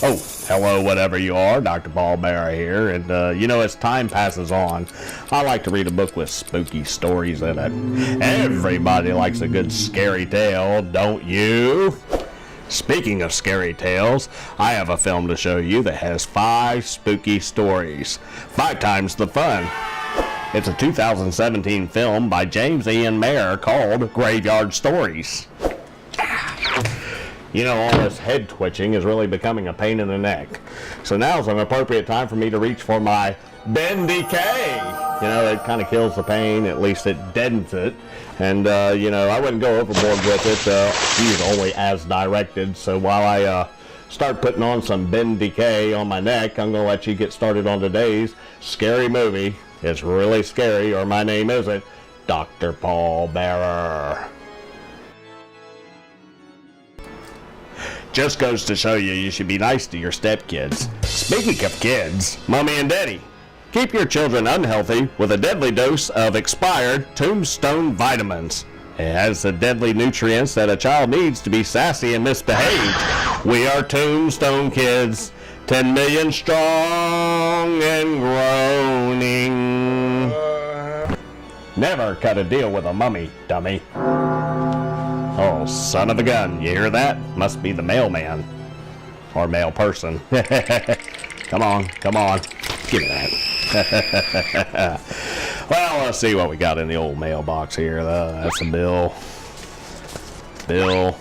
Oh, hello, whatever you are. Dr. Paul Maier here. And, as time passes on, I like to read a book with spooky stories in it. Everybody likes a good scary tale, don't you? Speaking of scary tales, I have a film to show you that has 5 spooky stories. 5 times the fun. It's a 2017 film by James Ian Maier called Graveyard Stories. All this head twitching is really becoming a pain in the neck. So now's an appropriate time for me to reach for my bendy K. It kind of kills the pain, at least it deadens it. And, I wouldn't go overboard with it. He's only as directed. So while I start putting on some bendy K on my neck, I'm going to let you get started on today's scary movie. It's really scary, or my name isn't Dr. Paul Maier. Just goes to show you should be nice to your stepkids. Speaking of kids, Mommy and Daddy, keep your children unhealthy with a deadly dose of expired Tombstone vitamins. It has the deadly nutrients that a child needs to be sassy and misbehaved. We are Tombstone kids, 10 million strong and groaning. Never cut a deal with a mummy, dummy. Oh, son of a gun, you hear that? Must be the mailman. Or mail person. Come on. Give me that. Well, let's see what we got in the old mailbox here. That's a bill. They're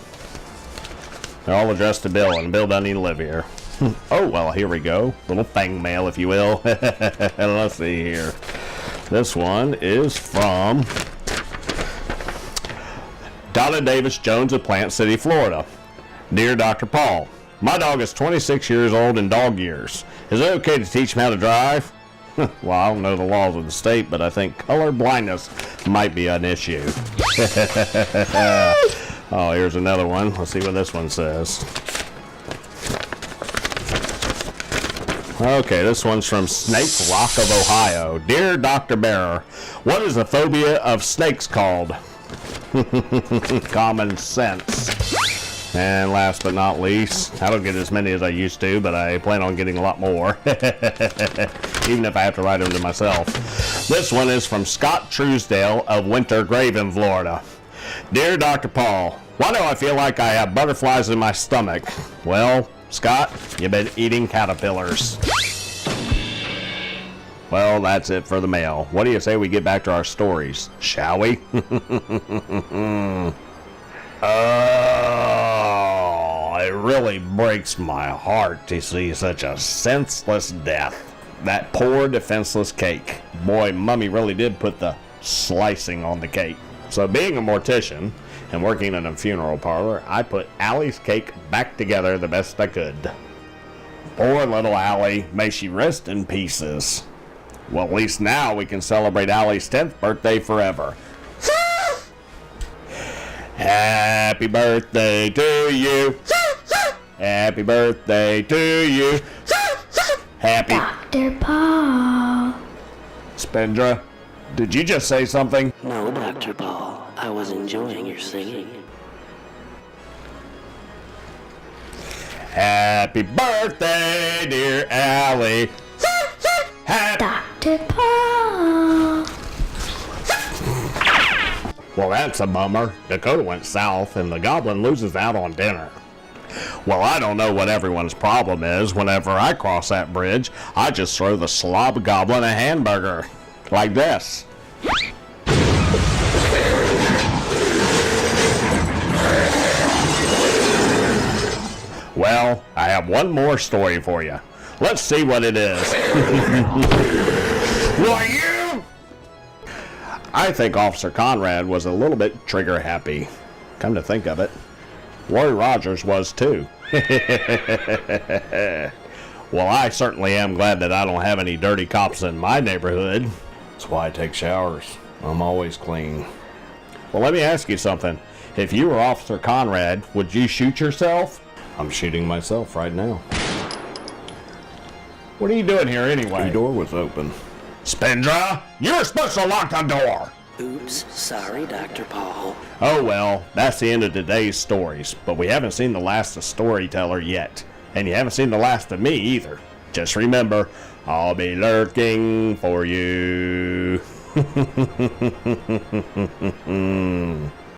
all addressed to Bill, and Bill doesn't even live here. Oh, well, here we go. Little fang mail, if you will. Let's see here. This one is from Donna Davis Jones of Plant City, Florida. Dear Dr. Paul, my dog is 26 years old in dog years. Is it okay to teach him how to drive? Well, I don't know the laws of the state, but I think color blindness might be an issue. Oh, here's another one. Let's see what this one says. Okay, this one's from Snake Rock of Ohio. Dear Dr. Maier, what is the phobia of snakes called? Common sense. And last but not least, I don't get as many as I used to, but I plan on getting a lot more. Even if I have to write them to myself. This one is from Scott Truesdale of Winter Graven, Florida. Dear Dr. Paul, why do I feel like I have butterflies in my stomach? Well, Scott, you've been eating caterpillars. Well, that's it for the mail. What do you say we get back to our stories, shall we? Oh, it really breaks my heart to see such a senseless death. That poor defenseless cake. Boy, Mummy really did put the slicing on the cake. So being a mortician and working in a funeral parlor, I put Allie's cake back together the best I could. Poor little Allie, may she rest in pieces. Well, at least now we can celebrate Allie's 10th birthday forever. Happy birthday to you. Happy birthday to you. Happy Dr. Paul. Spendra, did you just say something? No, Dr. Paul. I was enjoying your singing. Happy birthday, dear Allie. Dr. Paul. Well, that's a bummer. Dakota went south, and the goblin loses out on dinner. Well, I don't know what everyone's problem is. Whenever I cross that bridge, I just throw the slob goblin a hamburger. Like this. Well, I have one more story for you. Let's see what it is. Why, you? I think Officer Conrad was a little bit trigger happy. Come to think of it, Roy Rogers was too. Well, I certainly am glad that I don't have any dirty cops in my neighborhood. That's why I take showers. I'm always clean. Well, let me ask you something. If you were Officer Conrad, would you shoot yourself? I'm shooting myself right now. What are you doing here anyway? The door was open. Spendra, you're supposed to lock the door. Oops, sorry, Dr. Paul. Oh well, that's the end of today's stories, but we haven't seen the last of Storyteller yet. And you haven't seen the last of me either. Just remember, I'll be lurking for you.